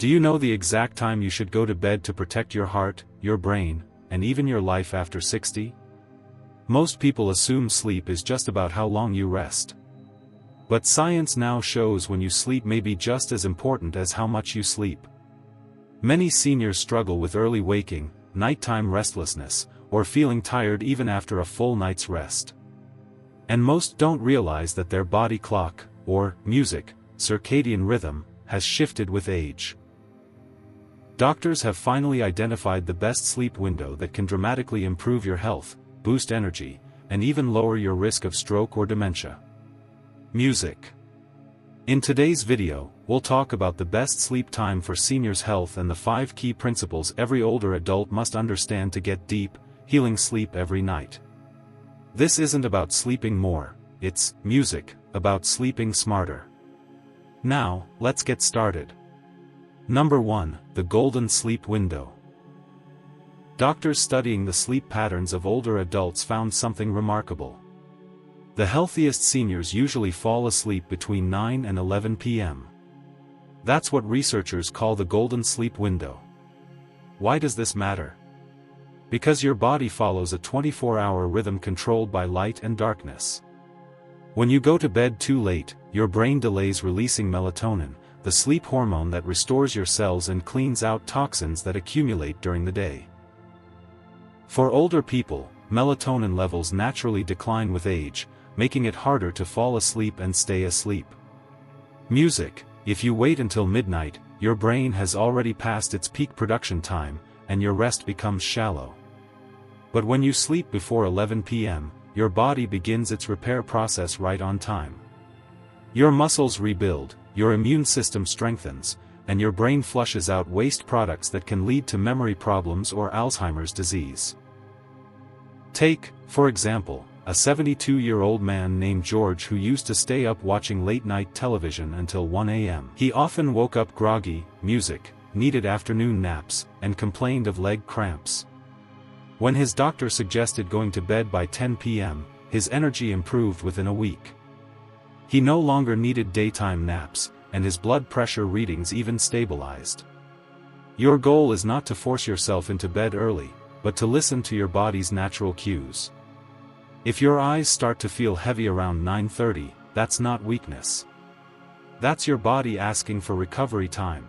Do you know the exact time you should go to bed to protect your heart, your brain, and even your life after 60? Most people assume sleep is just about how long you rest. But science now shows when you sleep may be just as important as how much you sleep. Many seniors struggle with early waking, nighttime restlessness, or feeling tired even after a full night's rest. And most don't realize that their body clock, or music, circadian rhythm, has shifted with age. Doctors have finally identified the best sleep window that can dramatically improve your health, boost energy, and even lower your risk of stroke or dementia. Music. In today's video, we'll talk about the best sleep time for seniors' health and the 5 key principles every older adult must understand to get deep, healing sleep every night. This isn't about sleeping more, it's music, about sleeping smarter. Now, let's get started. Number 1, the golden sleep window. Doctors studying the sleep patterns of older adults found something remarkable. The healthiest seniors usually fall asleep between 9 and 11 p.m. That's what researchers call the golden sleep window. Why does this matter? Because your body follows a 24-hour rhythm controlled by light and darkness. When you go to bed too late, your brain delays releasing melatonin, the sleep hormone that restores your cells and cleans out toxins that accumulate during the day. For older people, melatonin levels naturally decline with age, making it harder to fall asleep and stay asleep. Music. If you wait until midnight, your brain has already passed its peak production time, and your rest becomes shallow. But when you sleep before 11 p.m., your body begins its repair process right on time. Your muscles rebuild, your immune system strengthens, and your brain flushes out waste products that can lead to memory problems or Alzheimer's disease. Take, for example, a 72-year-old man named George who used to stay up watching late-night television until 1 a.m. He often woke up groggy, music, needed afternoon naps, and complained of leg cramps. When his doctor suggested going to bed by 10 p.m., his energy improved within a week. He no longer needed daytime naps, and his blood pressure readings even stabilized. Your goal is not to force yourself into bed early, but to listen to your body's natural cues. If your eyes start to feel heavy around 9:30, that's not weakness. That's your body asking for recovery time.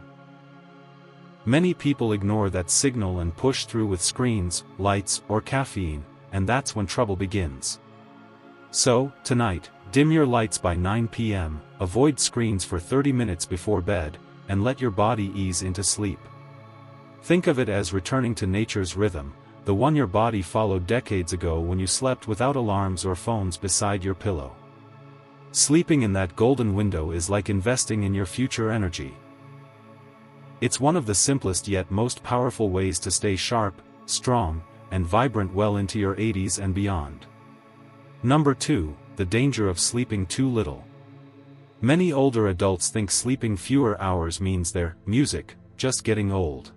Many people ignore that signal and push through with screens, lights, or caffeine, and that's when trouble begins. So, tonight, dim your lights by 9 p.m., avoid screens for 30 minutes before bed, and let your body ease into sleep. Think of it as returning to nature's rhythm, the one your body followed decades ago when you slept without alarms or phones beside your pillow. Sleeping in that golden window is like investing in your future energy. It's one of the simplest yet most powerful ways to stay sharp, strong, and vibrant well into your 80s and beyond. Number 2, the danger of sleeping too little. Many older adults think sleeping fewer hours means they're, music, just getting old.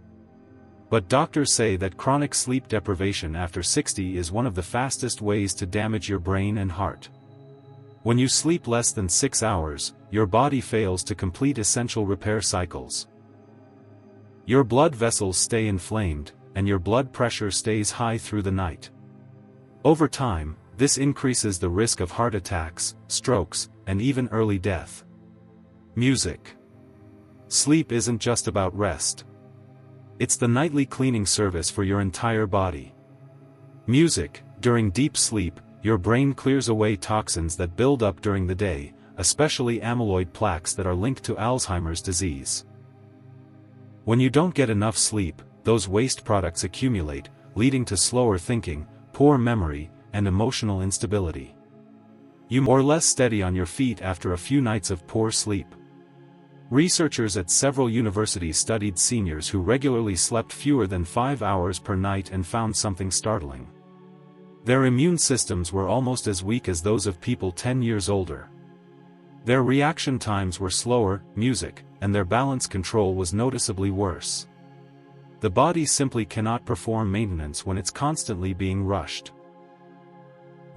But doctors say that chronic sleep deprivation after 60 is one of the fastest ways to damage your brain and heart. When you sleep less than 6 hours, your body fails to complete essential repair cycles. Your blood vessels stay inflamed, and your blood pressure stays high through the night. Over time, this increases the risk of heart attacks, strokes, and even early death. Music. Sleep isn't just about rest. It's the nightly cleaning service for your entire body. Music. During deep sleep, your brain clears away toxins that build up during the day, especially amyloid plaques that are linked to Alzheimer's disease. When you don't get enough sleep, those waste products accumulate, leading to slower thinking, poor memory, and emotional instability. You're more or less steady on your feet after a few nights of poor sleep. Researchers at several universities studied seniors who regularly slept fewer than 5 hours per night and found something startling. Their immune systems were almost as weak as those of people 10 years older. Their reaction times were slower, music, and their balance control was noticeably worse. The body simply cannot perform maintenance when it's constantly being rushed.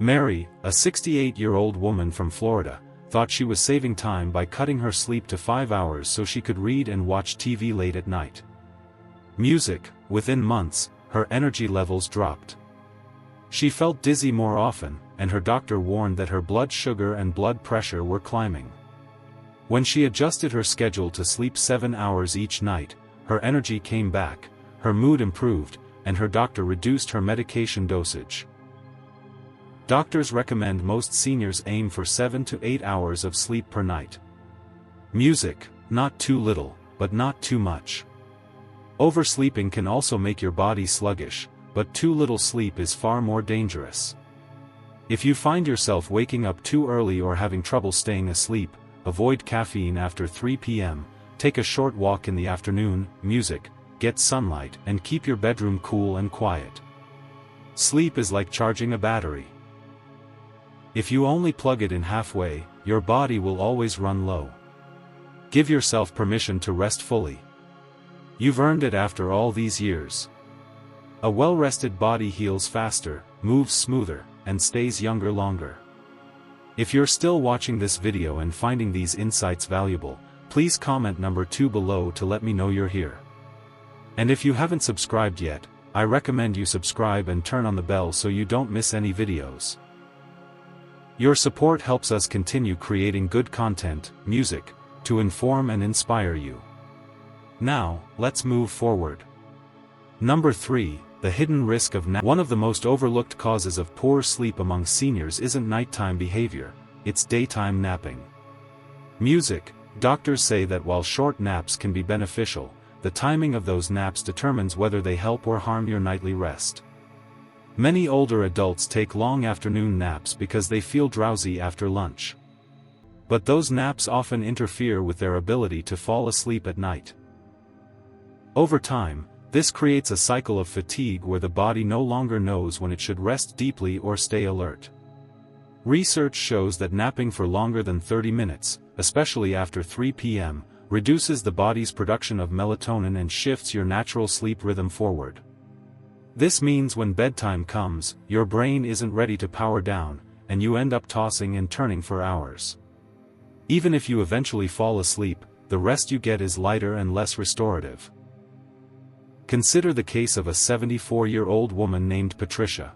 Mary, a 68-year-old woman from Florida, thought she was saving time by cutting her sleep to 5 hours so she could read and watch TV late at night. Music. Within months, her energy levels dropped. She felt dizzy more often, and her doctor warned that her blood sugar and blood pressure were climbing. When she adjusted her schedule to sleep 7 hours each night, her energy came back, her mood improved, and her doctor reduced her medication dosage. Doctors recommend most seniors aim for 7 to 8 hours of sleep per night. Music. Not too little, but not too much. Oversleeping can also make your body sluggish, but too little sleep is far more dangerous. If you find yourself waking up too early or having trouble staying asleep, avoid caffeine after 3 p.m., take a short walk in the afternoon, music, get sunlight, and keep your bedroom cool and quiet. Sleep is like charging a battery. If you only plug it in halfway, your body will always run low. Give yourself permission to rest fully. You've earned it after all these years. A well-rested body heals faster, moves smoother, and stays younger longer. If you're still watching this video and finding these insights valuable, please comment number 2 below to let me know you're here. And if you haven't subscribed yet, I recommend you subscribe and turn on the bell so you don't miss any videos. Your support helps us continue creating good content, music, to inform and inspire you. Now, let's move forward. Number 3, the hidden risk of napping. One of the most overlooked causes of poor sleep among seniors isn't nighttime behavior, it's daytime napping. Music. Doctors say that while short naps can be beneficial, the timing of those naps determines whether they help or harm your nightly rest. Many older adults take long afternoon naps because they feel drowsy after lunch. But those naps often interfere with their ability to fall asleep at night. Over time, this creates a cycle of fatigue where the body no longer knows when it should rest deeply or stay alert. Research shows that napping for longer than 30 minutes, especially after 3 p.m., reduces the body's production of melatonin and shifts your natural sleep rhythm forward. This means when bedtime comes, your brain isn't ready to power down, and you end up tossing and turning for hours. Even if you eventually fall asleep, the rest you get is lighter and less restorative. Consider the case of a 74-year-old woman named Patricia.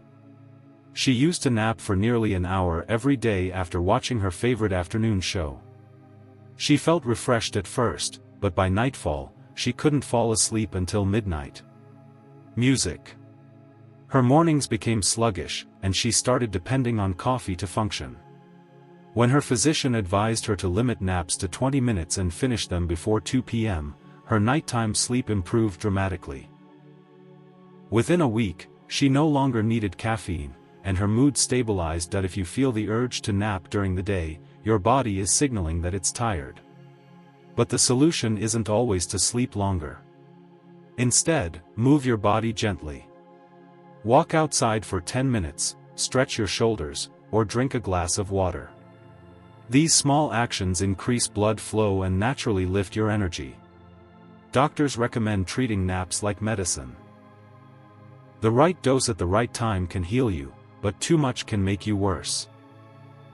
She used to nap for nearly an hour every day after watching her favorite afternoon show. She felt refreshed at first, but by nightfall, she couldn't fall asleep until midnight. Music. Her mornings became sluggish, and she started depending on coffee to function. When her physician advised her to limit naps to 20 minutes and finish them before 2 p.m., her nighttime sleep improved dramatically. Within a week, she no longer needed caffeine, and her mood stabilized. That if you feel the urge to nap during the day, your body is signaling that it's tired. But the solution isn't always to sleep longer. Instead, move your body gently. Walk outside for 10 minutes, stretch your shoulders, or drink a glass of water. These small actions increase blood flow and naturally lift your energy. Doctors recommend treating naps like medicine. The right dose at the right time can heal you, but too much can make you worse.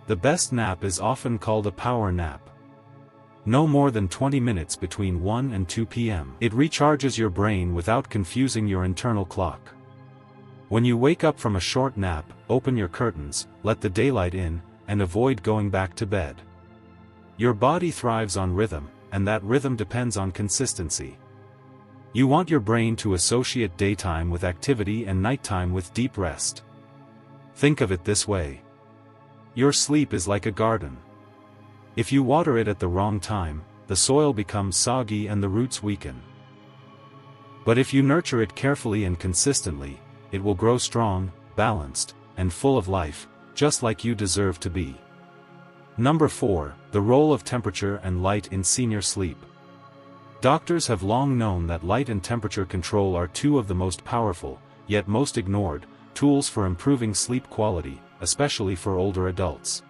The best nap is often called a power nap. No more than 20 minutes between 1 and 2 p.m. It recharges your brain without confusing your internal clock. When you wake up from a short nap, open your curtains, let the daylight in, and avoid going back to bed. Your body thrives on rhythm, and that rhythm depends on consistency. You want your brain to associate daytime with activity and nighttime with deep rest. Think of it this way. Your sleep is like a garden. If you water it at the wrong time, the soil becomes soggy and the roots weaken. But if you nurture it carefully and consistently, it will grow strong, balanced, and full of life, just like you deserve to be. Number 4, the role of temperature and light in senior sleep. Doctors have long known that light and temperature control are two of the most powerful, yet most ignored, tools for improving sleep quality, especially for older adults.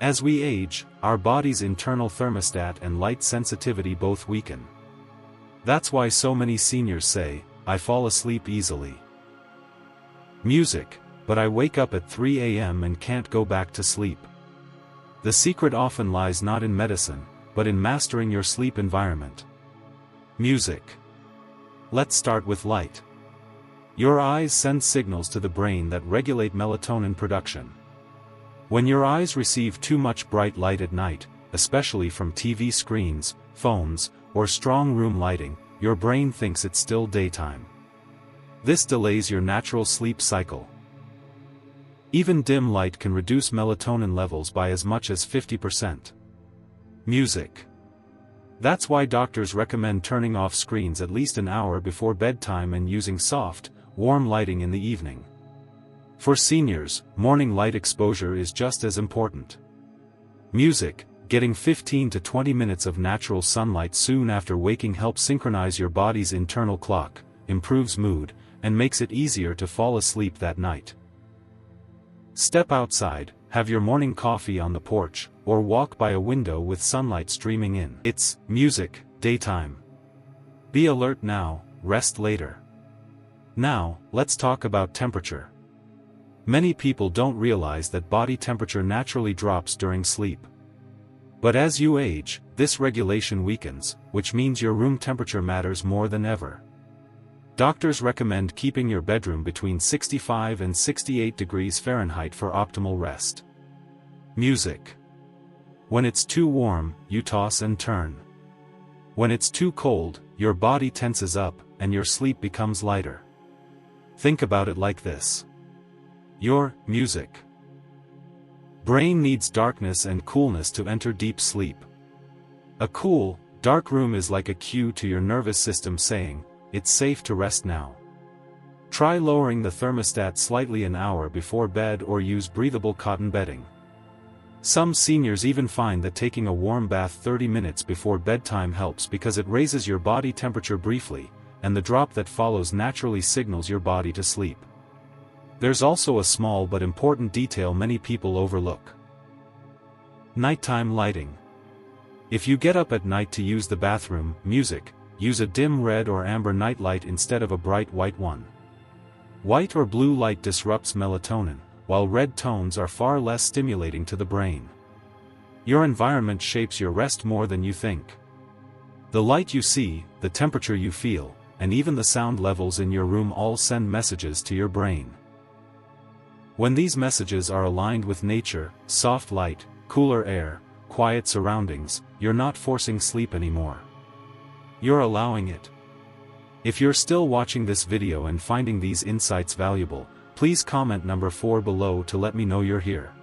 As we age, our body's internal thermostat and light sensitivity both weaken. That's why so many seniors say, "I fall asleep easily." Music, but I wake up at 3 a.m. and can't go back to sleep. The secret often lies not in medicine, but in mastering your sleep environment. Music. Let's start with light. Your eyes send signals to the brain that regulate melatonin production. When your eyes receive too much bright light at night, especially from TV screens, phones, or strong room lighting, your brain thinks it's still daytime. This delays your natural sleep cycle. Even dim light can reduce melatonin levels by as much as 50%. Music. That's why doctors recommend turning off screens at least an hour before bedtime and using soft, warm lighting in the evening. For seniors, morning light exposure is just as important. Music. Getting 15 to 20 minutes of natural sunlight soon after waking helps synchronize your body's internal clock, improves mood, and makes it easier to fall asleep that night. Step outside, have your morning coffee on the porch, or walk by a window with sunlight streaming in. It's music, daytime. Be alert now, rest later. Now, let's talk about temperature. Many people don't realize that body temperature naturally drops during sleep. But as you age, this regulation weakens, which means your room temperature matters more than ever. Doctors recommend keeping your bedroom between 65 and 68 degrees Fahrenheit for optimal rest. Music. When it's too warm, you toss and turn. When it's too cold, your body tenses up, and your sleep becomes lighter. Think about it like this. Your music. Brain needs darkness and coolness to enter deep sleep. A cool, dark room is like a cue to your nervous system saying, it's safe to rest now. Try lowering the thermostat slightly an hour before bed or use breathable cotton bedding. Some seniors even find that taking a warm bath 30 minutes before bedtime helps because it raises your body temperature briefly, and the drop that follows naturally signals your body to sleep. There's also a small but important detail many people overlook. Nighttime lighting. If you get up at night to use the bathroom, music, use a dim red or amber nightlight instead of a bright white one. White or blue light disrupts melatonin, while red tones are far less stimulating to the brain. Your environment shapes your rest more than you think. The light you see, the temperature you feel, and even the sound levels in your room all send messages to your brain. When these messages are aligned with nature, soft light, cooler air, quiet surroundings, you're not forcing sleep anymore. You're allowing it. If you're still watching this video and finding these insights valuable, please comment number 4 below to let me know you're here.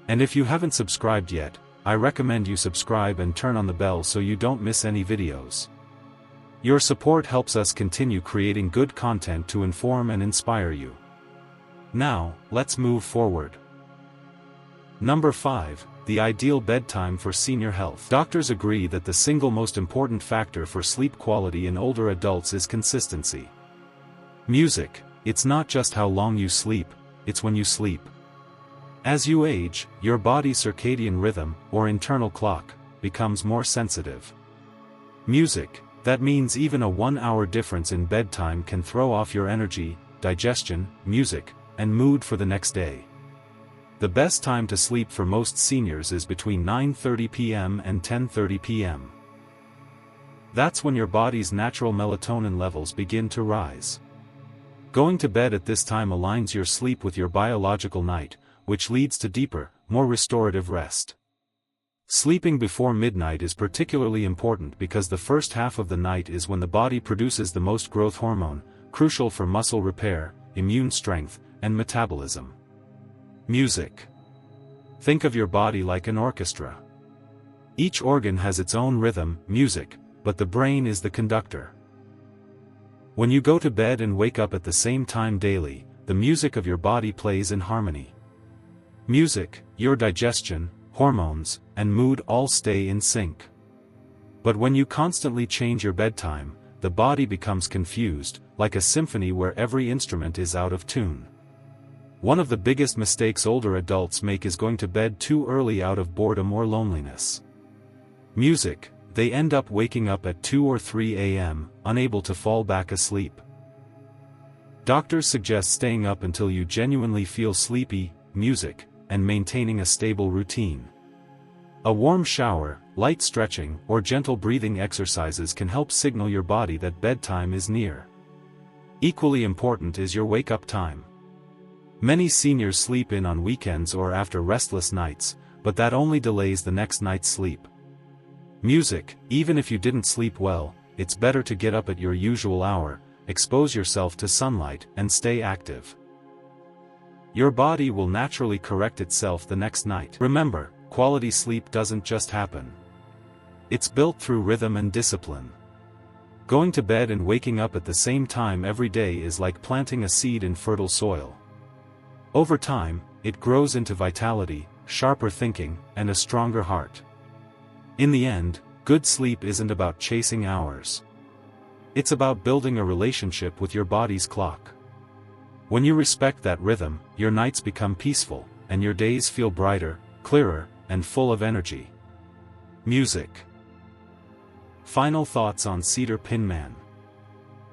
And if you haven't subscribed yet, I recommend you subscribe and turn on the bell so you don't miss any videos. Your support helps us continue creating good content to inform and inspire you. Now, let's move forward. Number 5, the ideal bedtime for senior health. Doctors agree that the single most important factor for sleep quality in older adults is consistency. Music, it's not just how long you sleep, it's when you sleep. As you age, your body's circadian rhythm, or internal clock, becomes more sensitive. Music, that means even a 1-hour difference in bedtime can throw off your energy, digestion, music, and mood for the next day. The best time to sleep for most seniors is between 9:30 p.m. and 10:30 p.m. That's when your body's natural melatonin levels begin to rise. Going to bed at this time aligns your sleep with your biological night, which leads to deeper, more restorative rest. Sleeping before midnight is particularly important because the first half of the night is when the body produces the most growth hormone, crucial for muscle repair, immune strength, and metabolism. Music. Think of your body like an orchestra. Each organ has its own rhythm, music, but the brain is the conductor. When you go to bed and wake up at the same time daily, the music of your body plays in harmony. Music, your digestion, hormones, and mood all stay in sync. But when you constantly change your bedtime, the body becomes confused, like a symphony where every instrument is out of tune. One of the biggest mistakes older adults make is going to bed too early out of boredom or loneliness. Music, they end up waking up at 2 or 3 a.m., unable to fall back asleep. Doctors suggest staying up until you genuinely feel sleepy, music, and maintaining a stable routine. A warm shower, light stretching, or gentle breathing exercises can help signal your body that bedtime is near. Equally important is your wake-up time. Many seniors sleep in on weekends or after restless nights, but that only delays the next night's sleep. Music, even if you didn't sleep well, it's better to get up at your usual hour, expose yourself to sunlight, and stay active. Your body will naturally correct itself the next night. Remember, quality sleep doesn't just happen. It's built through rhythm and discipline. Going to bed and waking up at the same time every day is like planting a seed in fertile soil. Over time, it grows into vitality, sharper thinking, and a stronger heart. In the end, good sleep isn't about chasing hours. It's about building a relationship with your body's clock. When you respect that rhythm, your nights become peaceful, and your days feel brighter, clearer, and full of energy. Music. Final thoughts on Cedar Pin Man.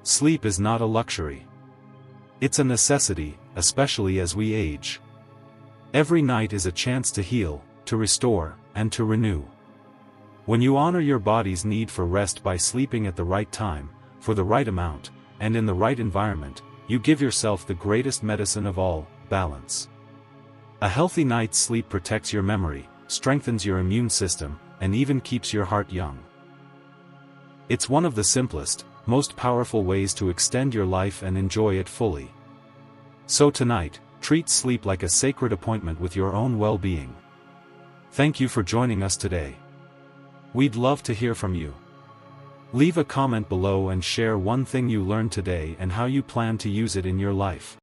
Sleep is not a luxury. It's a necessity, especially as we age. Every night is a chance to heal, to restore, and to renew. When you honor your body's need for rest by sleeping at the right time, for the right amount, and in the right environment, you give yourself the greatest medicine of all, balance. A healthy night's sleep protects your memory, strengthens your immune system, and even keeps your heart young. It's one of the simplest, most powerful ways to extend your life and enjoy it fully. So tonight, treat sleep like a sacred appointment with your own well-being. Thank you for joining us today. We'd love to hear from you. Leave a comment below and share one thing you learned today and how you plan to use it in your life.